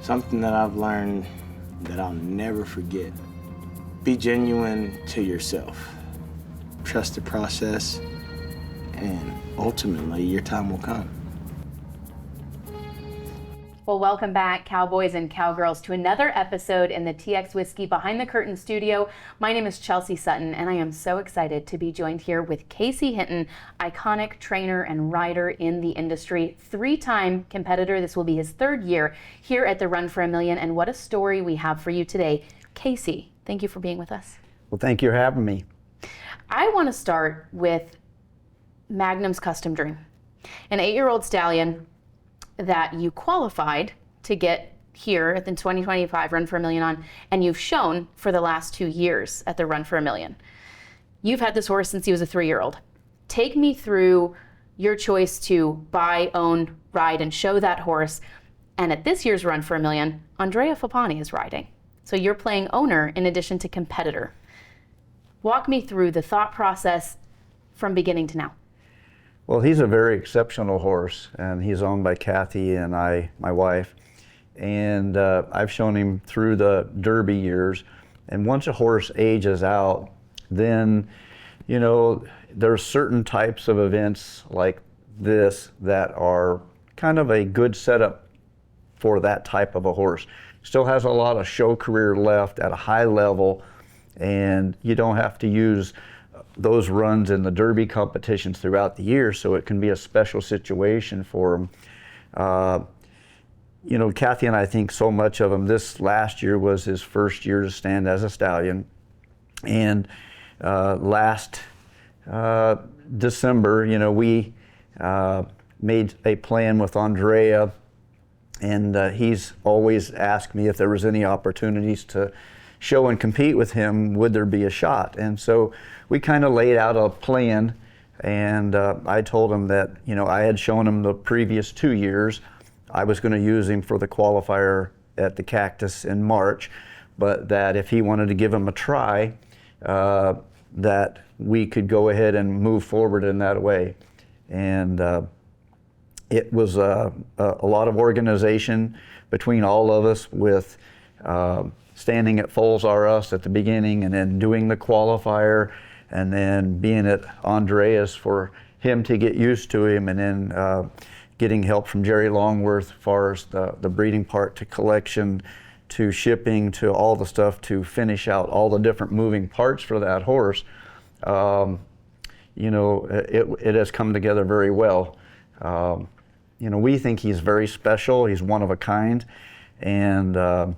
Something that I've learned that I'll never forget. Be genuine to yourself. Trust the process, and ultimately your time will come. Well, welcome back, cowboys and cowgirls, to another episode in the TX Whiskey Behind the Curtain studio. My name is Chelsea Sutton, and I am so excited to be joined here with Casey Hinton, iconic trainer and rider in the industry, three-time competitor. This will be his third year here at the Run for a Million, and what a story we have for you today. Casey, thank you for being with us. Well, thank you for having me. I want to start with Magnums Custom Dream, an 8-year-old stallion that you qualified to get here at the 2025 Run for a Million on, and you've shown for the last 2 years at the Run for a Million. You've had this horse since he was a 3-year-old. Take me through your choice to buy, own, ride, and show that horse. And at this year's Run for a Million, Andrea Fappani is riding. So you're playing owner in addition to competitor. Walk me through the thought process from beginning to now. Well, he's a very exceptional horse, and he's owned by Kathy and I, my wife. And I've shown him through the Derby years. And once a horse ages out, then, you know, there's certain types of events like this that are kind of a good setup for that type of a horse. Still has a lot of show career left at a high level, and you don't have to use those runs in the Derby competitions throughout the year, so it can be a special situation for him. You know, Kathy and I think so much of him. This last year was his first year to stand as a stallion, and last December, you know, we made a plan with Andrea, and he's always asked me if there was any opportunities to show and compete with him, would there be a shot? And so we kind of laid out a plan, and I told him that, you know, I had shown him the previous 2 years. I was going to use him for the qualifier at the Cactus in March, but that if he wanted to give him a try, that we could go ahead and move forward in that way. And it was a lot of organization between all of us, with standing at Foals R Us at the beginning, and then doing the qualifier, and then being at Andrea's for him to get used to him, and then getting help from Jerry Longworth as far as the breeding part to collection to shipping to all the stuff to finish out all the different moving parts for that horse. You know, it has come together very well. You know, we think he's very special. He's one of a kind, and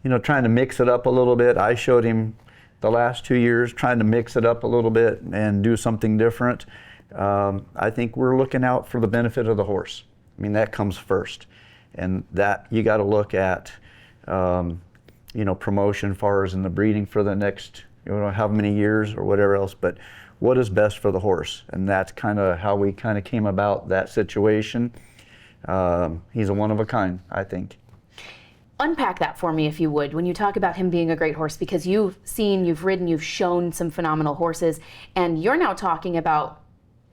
you know, trying to mix it up a little bit. I showed him the last 2 years, trying to mix it up a little bit and do something different. I think we're looking out for the benefit of the horse. I mean, that comes first. And that you got to look at, you know, promotion as far as in the breeding for the next, you know, how many years or whatever else, but what is best for the horse. And that's kind of how we kind of came about that situation. He's a one of a kind, I think. Unpack that for me, if you would, when you talk about him being a great horse, because you've seen, you've ridden, you've shown some phenomenal horses, and you're now talking about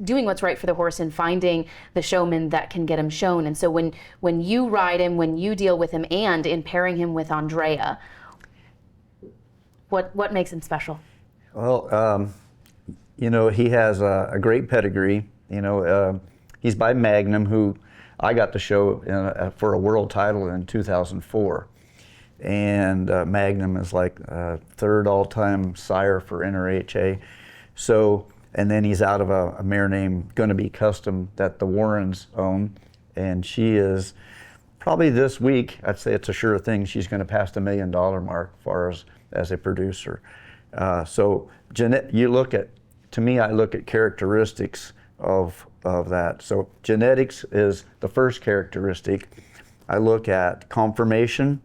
doing what's right for the horse and finding the showman that can get him shown. And so when you ride him, when you deal with him, and in pairing him with Andrea, what makes him special? Well, you know, he has a great pedigree. You know, he's by Magnum, who I got to show for a world title in 2004. And Magnum is like third all-time sire for NRHA. So, and then he's out of a mare named Gonna Be Custom that the Warrens own. And she is probably this week, I'd say it's a sure thing, she's gonna pass the $1 million mark as far as a producer. So you look at, to me, I look at characteristics of that. So genetics is the first characteristic. I look at conformation,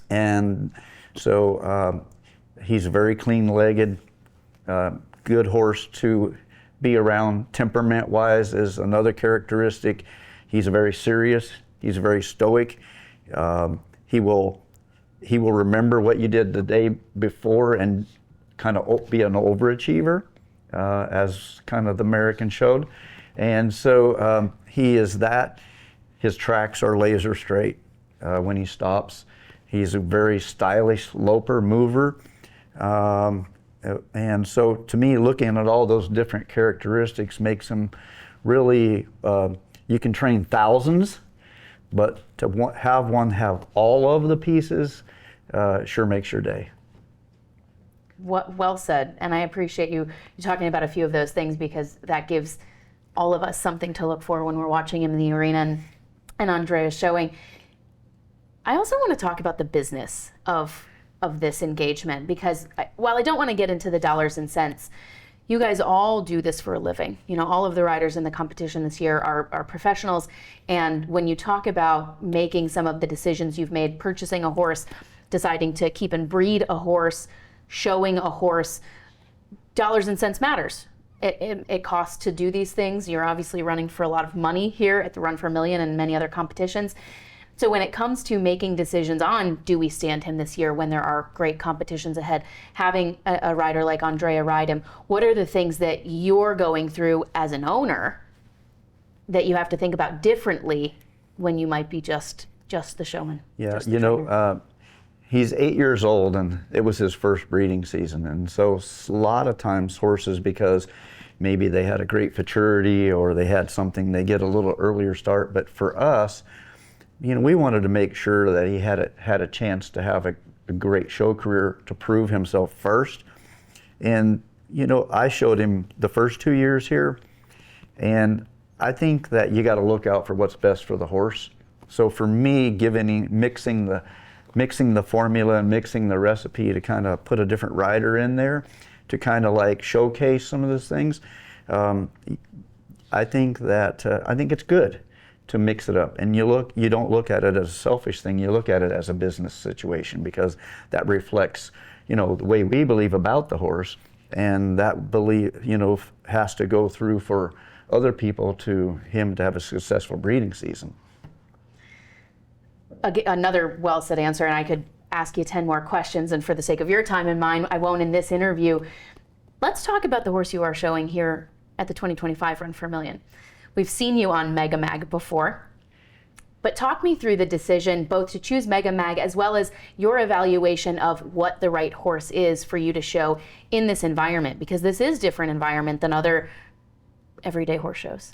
and so he's very clean-legged, good horse to be around. Temperament-wise is another characteristic. He's very serious. He's very stoic. He will remember what you did the day before and kind of be an overachiever, as kind of the American showed. And so he is that. His tracks are laser straight. when he stops. He's a very stylish loper mover. And so to me, looking at all those different characteristics makes him really, you can train thousands, but to have one have all of the pieces sure makes your day. Well said, and I appreciate you talking about a few of those things, because that gives all of us something to look for when we're watching him in the arena and Andrea's showing. I also want to talk about the business of this engagement, because while I don't want to get into the dollars and cents, you guys all do this for a living. You know, all of the riders in the competition this year are professionals, and when you talk about making some of the decisions you've made, purchasing a horse, deciding to keep and breed a horse, showing a horse, dollars and cents matters. It costs to do these things. You're obviously running for a lot of money here at the Run for a Million and many other competitions. So when it comes to making decisions on, do we stand him this year when there are great competitions ahead, having a rider like Andrea ride him, what are the things that you're going through as an owner that you have to think about differently when you might be just the showman? Yeah, you know, he's 8 years old, and it was his first breeding season. And so a lot of times horses, because maybe they had a great futurity or they had something, they get a little earlier start. But for us, you know, we wanted to make sure that he had a chance to have a great show career, to prove himself first. And, you know, I showed him the first 2 years here, and I think that you got to look out for what's best for the horse. So for me, mixing the formula and mixing the recipe to kind of put a different rider in there to kind of like showcase some of those things, I think it's good to mix it up. And you don't look at it as a selfish thing, you look at it as a business situation, because that reflects, you know, the way we believe about the horse, and that belief, you know, has to go through for other people to him to have a successful breeding season. Another well said answer, and I could ask you 10 more questions, and for the sake of your time and mine, I won't in this interview. Let's talk about the horse you are showing here at the 2025 Run for a Million. We've seen you on Mega Mag before, but talk me through the decision both to choose Mega Mag as well as your evaluation of what the right horse is for you to show in this environment, because this is a different environment than other everyday horse shows.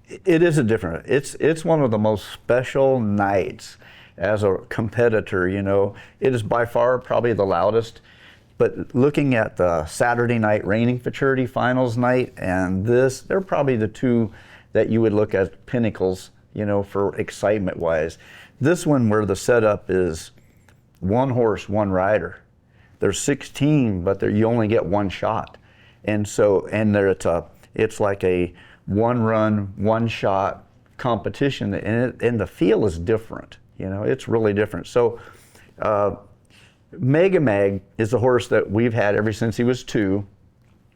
It is it's one of the most special nights as a competitor, you know. It is by far probably the loudest, but looking at the Saturday night reining futurity finals night and this, they're probably the two that you would look at pinnacles, you know, for excitement wise. This one, where the setup is one horse, one rider. There's 16, but you only get one shot. And so, it's like a one run, one shot competition, and the feel is different. You know, it's really different. So Mega Mag is a horse that we've had ever since he was 2.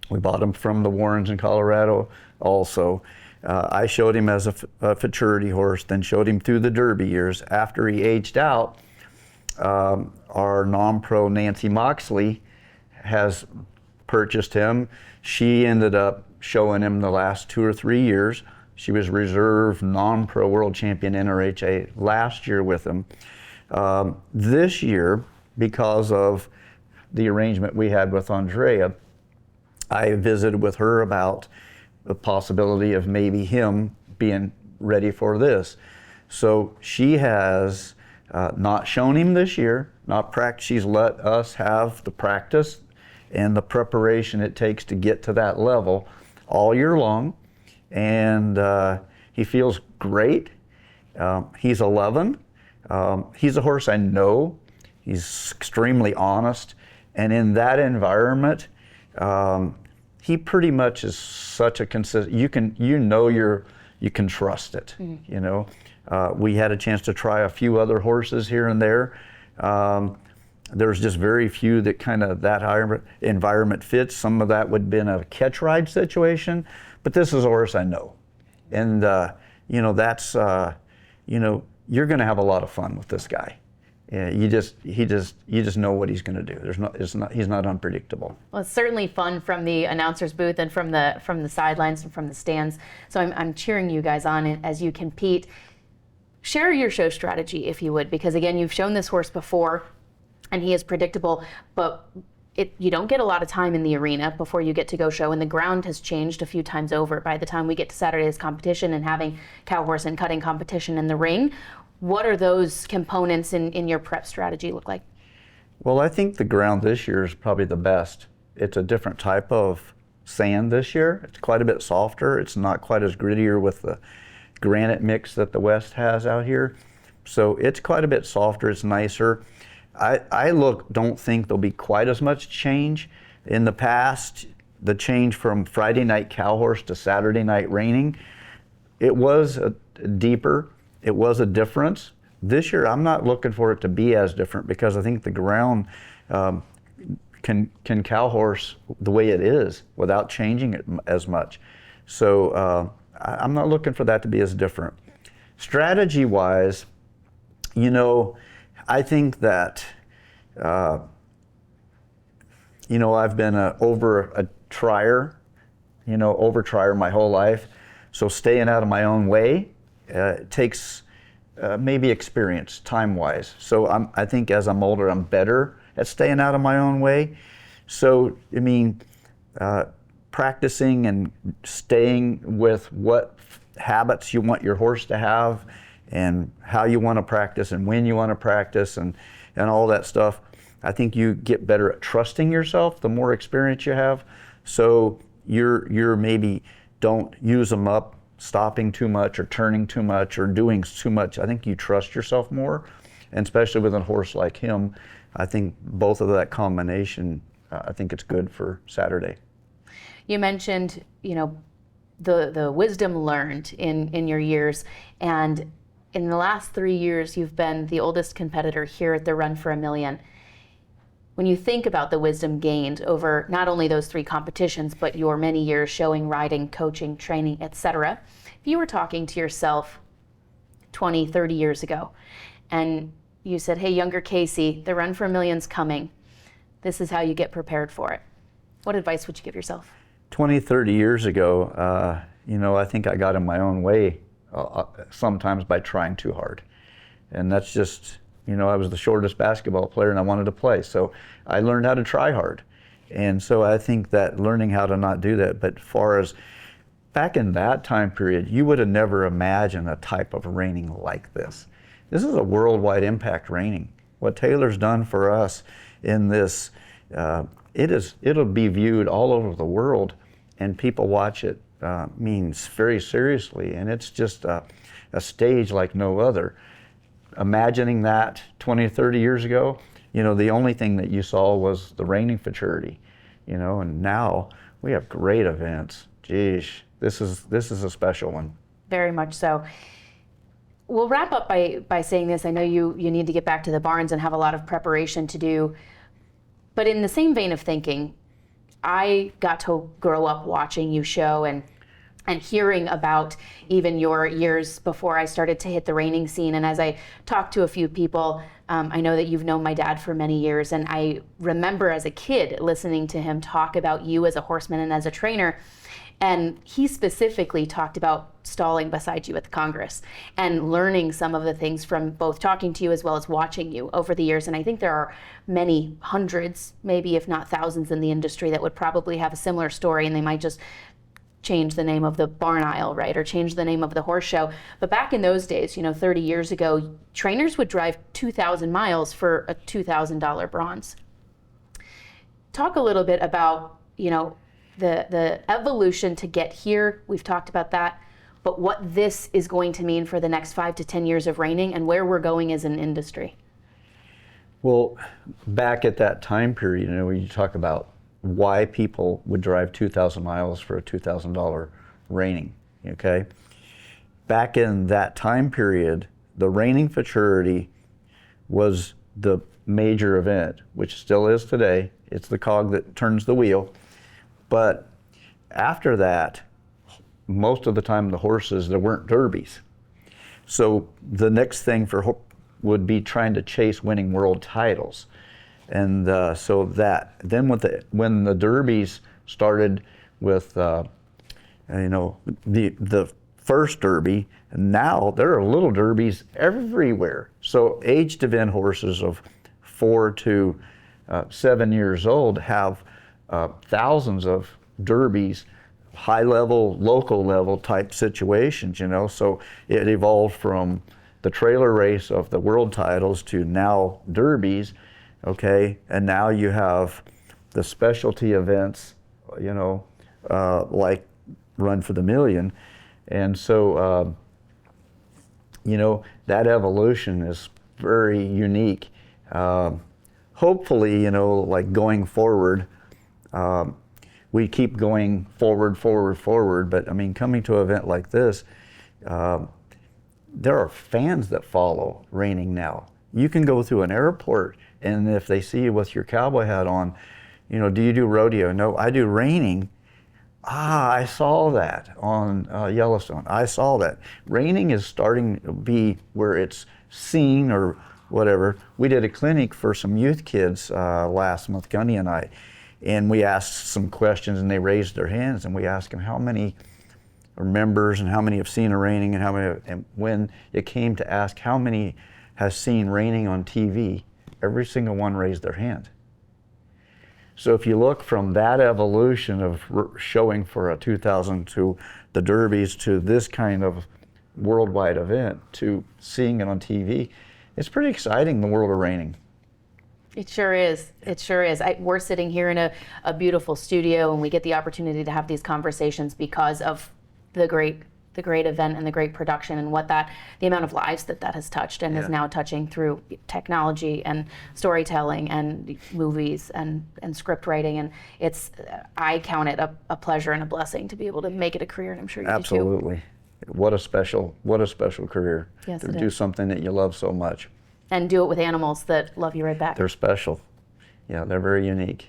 We bought him from the Warrens in Colorado also. I showed him as a futurity horse, then showed him through the Derby years. After he aged out, our non-pro Nancy Moxley has purchased him. She ended up showing him the last 2 or 3 years. She was reserve non-pro world champion NRHA last year with him. This year, because of the arrangement we had with Andrea, I visited with her about the possibility of maybe him being ready for this. So she has not shown him this year, not practice. She's let us have the practice and the preparation it takes to get to that level all year long. And he feels great. He's 11. He's a horse I know. He's extremely honest. And in that environment, he pretty much is such a consistent, you can trust it, you know. We had a chance to try a few other horses here and there. There's just very few that kind of that environment fits. Some of that would have been a catch ride situation, but this is a horse I know. And, you know, that's, you know, you're going to have a lot of fun with this guy. Yeah, you just know what he's going to do. He's not unpredictable. Well, it's certainly fun from the announcer's booth and from the sidelines and from the stands. So I'm cheering you guys on as you compete. Share your show strategy, if you would, because again, you've shown this horse before and he is predictable, but you don't get a lot of time in the arena before you get to go show, and the ground has changed a few times over by the time we get to Saturday's competition and having cow horse and cutting competition in the ring. What are those components in your prep strategy look like? Well, I think the ground this year is probably the best. It's a different type of sand this year. It's quite a bit softer. It's not quite as grittier with the granite mix that the West has out here. So it's quite a bit softer, it's nicer. I don't think there'll be quite as much change. In the past, the change from Friday night cow horse to Saturday night reining, it was deeper, it was a difference. This year, I'm not looking for it to be as different because I think the ground can cow horse the way it is without changing it as much. So I'm not looking for that to be as different. Strategy-wise, I think that, I've been over trier my whole life. So staying out of my own way takes maybe experience, time-wise. So I think as I'm older, I'm better at staying out of my own way. So, practicing and staying with what habits you want your horse to have and how you want to practice and when you want to practice and all that stuff. I think you get better at trusting yourself the more experience you have. So you're maybe don't use them up, stopping too much or turning too much or doing too much. I think you trust yourself more, and especially with a horse like him, I think both of that combination, I think it's good for Saturday. You mentioned, the wisdom learned in your years, and in the last 3 years, you've been the oldest competitor here at the Run for a Million. When you think about the wisdom gained over not only those 3 competitions, but your many years showing, riding, coaching, training, etc., if you were talking to yourself 20, 30 years ago, and you said, hey, younger Casey, the Run for a Million's coming. This is how you get prepared for it. What advice would you give yourself? 20, 30 years ago, I think I got in my own way sometimes by trying too hard. And that's just, I was the shortest basketball player and I wanted to play. So I learned how to try hard. And so I think that learning how to not do that, but far as back in that time period, you would have never imagined a type of reining like this. This is a worldwide impact reining. What Taylor's done for us in this, it'll be viewed all over the world, and people watch it means very seriously, and it's just a stage like no other. Imagining that 20, 30 years ago, the only thing that you saw was the reining futurity, and now we have great events. Geez, this is a special one. Very much so. We'll wrap up by saying this. I know you need to get back to the barns and have a lot of preparation to do. But in the same vein of thinking, I got to grow up watching you show and hearing about even your years before I started to hit the reining scene. And as I talked to a few people, I know that you've known my dad for many years. And I remember as a kid listening to him talk about you as a horseman and as a trainer. And he specifically talked about stalling beside you at the Congress and learning some of the things from both talking to you as well as watching you over the years. And I think there are many hundreds, maybe if not thousands in the industry that would probably have a similar story, and they might just change the name of the barn aisle, right? Or change the name of the horse show. But back in those days, 30 years ago, trainers would drive 2,000 miles for a $2,000 bronze. Talk a little bit about, the evolution to get here. We've talked about that, but what this is going to mean for the next 5 to 10 years of reining and where we're going as an industry. Well, back at that time period, when you talk about why people would drive 2,000 miles for a $2,000 reining, okay? Back in that time period, the reining futurity was the major event, which still is today. It's the cog that turns the wheel. But after that, most of the time the horses, there weren't derbies. So the next thing would be trying to chase winning world titles. And so that, then when the derbies started with, the first derby, Now there are little derbies everywhere. So aged event horses of 4 to 7 years old have thousands of derbies, high level, local level type situations, you know. So it evolved from the trailer race of the world titles to now derbies, okay? And now you have the specialty events, you know, like Run for the Million. And so, you know, that evolution is very unique. Hopefully, you know, like going forward, we keep going forward, but I mean, coming to an event like this, there are fans that follow reining now. You can go through an airport, and if they see you with your cowboy hat on, you know, do you do rodeo? No, I do reining. Ah, I saw that on Yellowstone. I saw that. Reining is starting to be where it's seen or whatever. We did a clinic for some youth kids last month, Gunny and I, and we asked some questions, and they raised their hands, and we asked them how many are members and how many have seen a reining, and how many. And when it came to ask how many has seen reining on TV, every single one raised their hand. So if you look from that evolution of showing for a 2000 to the derbies to this kind of worldwide event to seeing it on TV, it's pretty exciting, the world of reining. It sure is. It sure is. We're sitting here in a beautiful studio, and we get the opportunity to have these conversations because of the great event and the great production, and the amount of lives that has touched and is now touching through technology and storytelling and movies and script writing. And I count it a pleasure and a blessing to be able to make it a career, and I'm sure you do too. Absolutely. What a special career. Yes, to do something that you love so much. And do it with animals that love you right back. They're special. Yeah, they're very unique.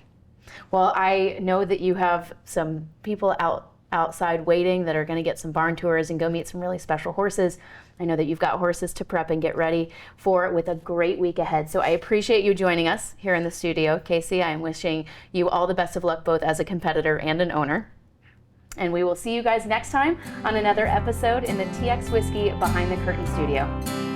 Well, I know that you have some people outside waiting that are going to get some barn tours and go meet some really special horses. I know that you've got horses to prep and get ready for with a great week ahead. So I appreciate you joining us here in the studio. Casey, I am wishing you all the best of luck both as a competitor and an owner. And we will see you guys next time on another episode in the TX Whiskey Behind the Curtain studio.